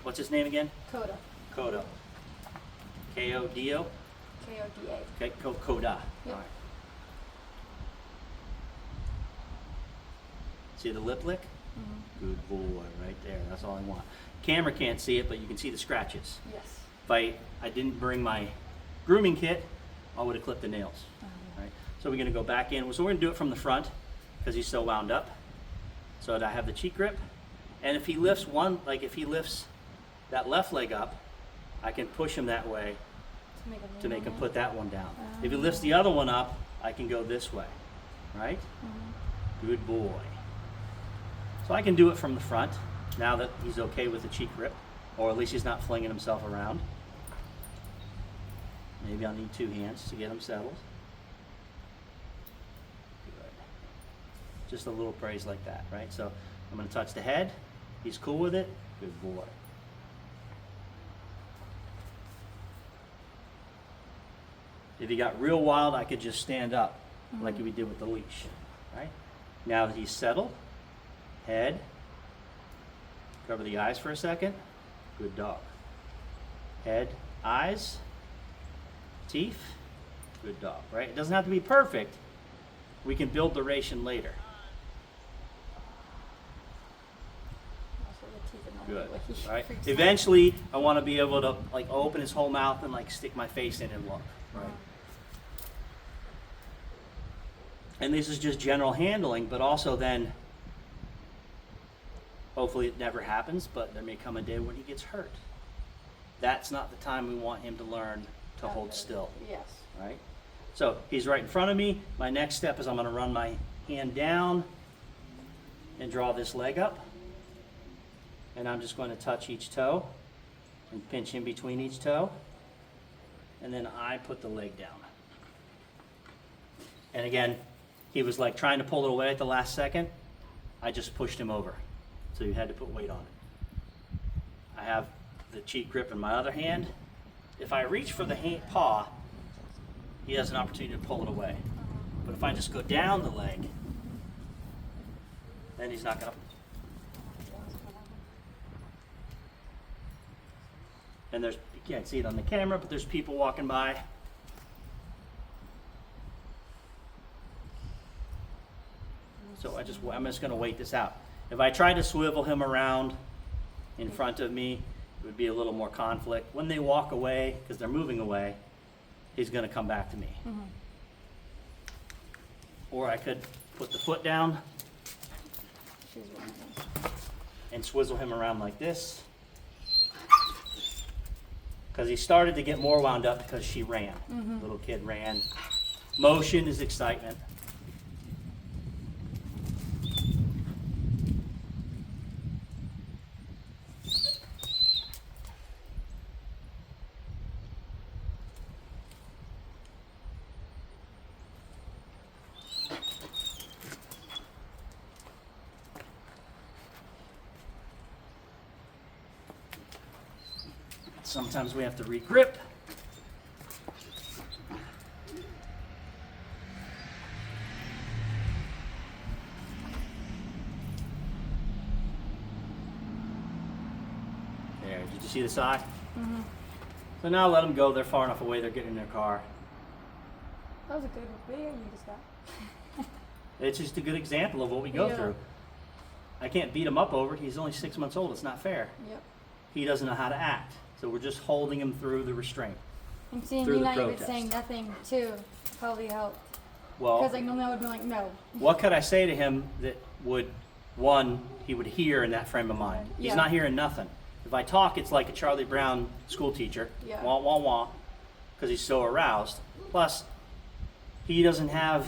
What's his name again? Koda. Koda. K-O-D-O? K-O-D-A. Okay, Koda. Yep. All right. See the lip lick? Mm-hmm. Good boy, right there. That's all I want. Camera can't see it, but you can see the scratches. Yes. If I didn't bring my grooming kit, I would have clipped the nails. Right? So we're going to go back in. So we're going to do it from the front because he's so wound up. So that I have the cheek grip. And if he lifts if he lifts that left leg up, I can push him that way to make him put that one down. If he lifts the other one up, I can go this way. Right? Good boy. So I can do it from the front now that he's okay with the cheek grip, or at least he's not flinging himself around. Maybe I'll need 2 hands to get him settled. Good. Just a little praise like that, right? So I'm going to touch the head. He's cool with it. Good boy. If he got real wild, I could just stand up like we did with the leash, right? Now that he's settled, head, cover the eyes for a second. Good dog. Head, eyes, teeth. Good dog, right? It doesn't have to be perfect. We can build duration later. Good. All right. Eventually, I want to be able to like open his whole mouth and like stick my face in and look. Right. And this is just general handling, but also then, hopefully it never happens, but there may come a day when he gets hurt. That's not the time we want him to learn to hold still. Yes. Right? So he's right in front of me. My next step is I'm going to run my hand down and draw this leg up. And I'm just going to touch each toe and pinch in between each toe. And then I put the leg down. And again, he was like trying to pull it away at the last second. I just pushed him over. So you had to put weight on it. I have the cheek grip in my other hand. If I reach for the paw, he has an opportunity to pull it away. But if I just go down the leg, then he's not going to. And you can't see it on the camera, but there's people walking by. So I'm just going to wait this out. If I try to swivel him around in front of me, it would be a little more conflict. When they walk away, because they're moving away, he's going to come back to me. Or I could put the foot down and swizzle him around like this. Because he started to get more wound up because she ran. Little kid ran. Motion is excitement. Sometimes we have to regrip. There, did you see the side? So now let them go. They're far enough away. They're getting in their car. That was a good video you just got. It's just a good example of what we go through. I can't beat him up over it. He's only 6 months old. It's not fair. Yep. He doesn't know how to act. So we're just holding him through the restraint. I'm seeing through you the not even protest. saying nothing too probably helped. Well, Because like normally I would be like, no. what could I say to him that would, one, he would hear in that frame of mind? He's Yeah. not hearing nothing. If I talk, it's like a Charlie Brown school teacher. Yeah. Wah, wah, wah. Because he's so aroused. Plus, he doesn't have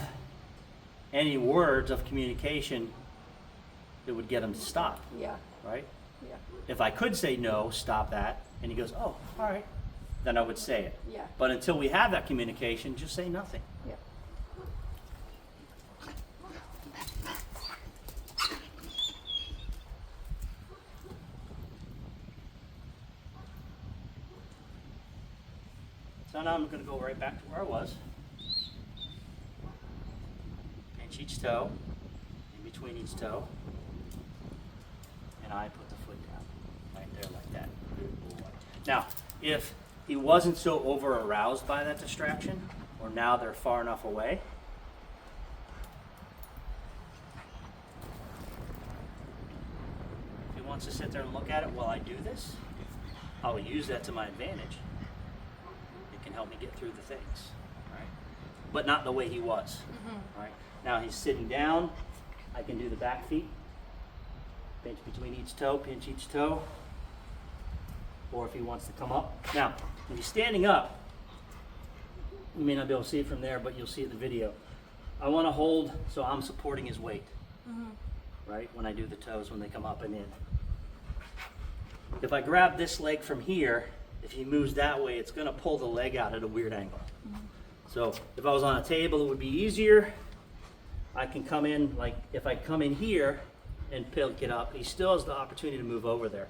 any words of communication that would get him to stop, Yeah. right? Yeah. If I could say no, stop that, and he goes, oh, all right, then I would say it. Yeah. But until we have that communication, just say nothing. Yeah. So now I'm going to go right back to where I was. Pinch each toe, in between each toe, and I put the foot down, right there like that. Now, if he wasn't so over aroused by that distraction, or now they're far enough away, if he wants to sit there and look at it while I do this, I'll use that to my advantage. It can help me get through the things, right? But not the way he was, right? Now he's sitting down, I can do the back feet, pinch between each toe, pinch each toe, or if he wants to come up. Now, when he's standing up, you may not be able to see it from there, but you'll see it in the video. I want to hold so I'm supporting his weight, right? When I do the toes, when they come up and in. If I grab this leg from here, if he moves that way, it's going to pull the leg out at a weird angle. So if I was on a table, it would be easier. I can come in, like if I come in here and pick it up, he still has the opportunity to move over there.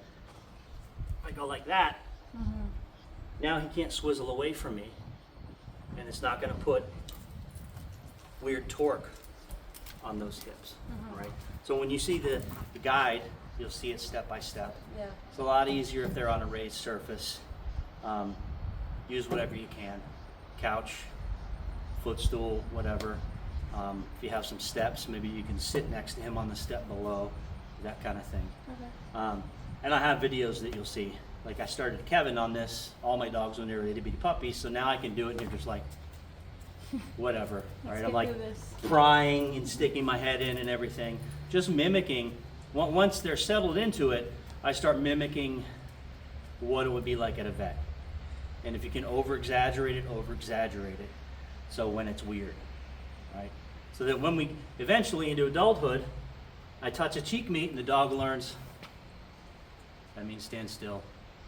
If I go like that, now he can't swizzle away from me, and it's not going to put weird torque on those hips, right? So when you see the guide, you'll see it step by step. Yeah. It's a lot easier if they're on a raised surface. Use whatever you can, couch, footstool, whatever. If you have some steps, maybe you can sit next to him on the step below, that kind of thing. Okay. And I have videos that you'll see. Like I started Kevin on this, all my dogs when they were itty bitty puppies, so now I can do it and you're just like, whatever. All right, I'm like crying and sticking my head in and everything. Just mimicking. Once they're settled into it, I start mimicking what it would be like at a vet. And if you can over-exaggerate it, over-exaggerate it. So when it's weird, right? So that when we eventually into adulthood, I touch a cheek meat and the dog learns, that means stand still,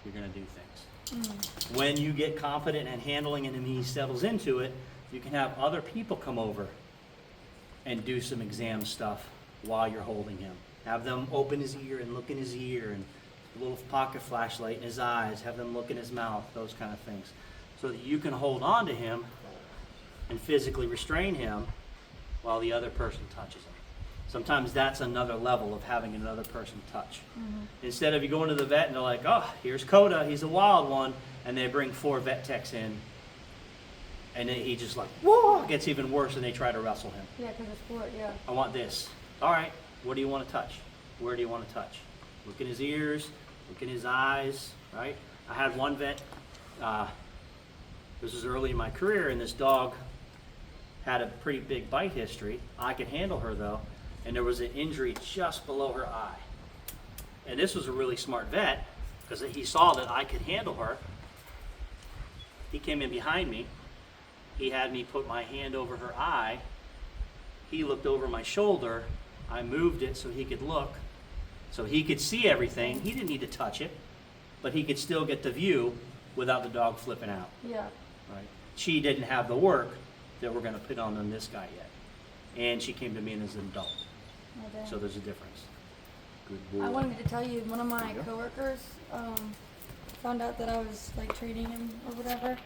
you're gonna do things. When you get confident and handling it and he settles into it, you can have other people come over and do some exam stuff while you're holding him. Have them open his ear and look in his ear and a little pocket flashlight in his eyes, have them look in his mouth, those kind of things. So that you can hold on to him and physically restrain him while the other person touches him. Sometimes that's another level of having another person touch. Instead of you going to the vet and they're like, oh, here's Koda, he's a wild one, and they bring 4 vet techs in, and then he just like, whoa, gets even worse and they try to wrestle him. Yeah, because it's sport, yeah. I want this. All right, what do you want to touch? Where do you want to touch? Look in his ears, look in his eyes, right? I had one vet, this was early in my career, and this dog had a pretty big bite history. I could handle her though, and there was an injury just below her eye. And this was a really smart vet, because he saw that I could handle her. He came in behind me. He had me put my hand over her eye. He looked over my shoulder. I moved it so he could look, so he could see everything. He didn't need to touch it, but he could still get the view without the dog flipping out. Yeah. Right? She didn't have the work that we're going to put on this guy yet. And she came to me as an adult. Oh, dang. So there's a difference. Good boy. I wanted to tell you, one of my coworkers found out that I was like training him or whatever,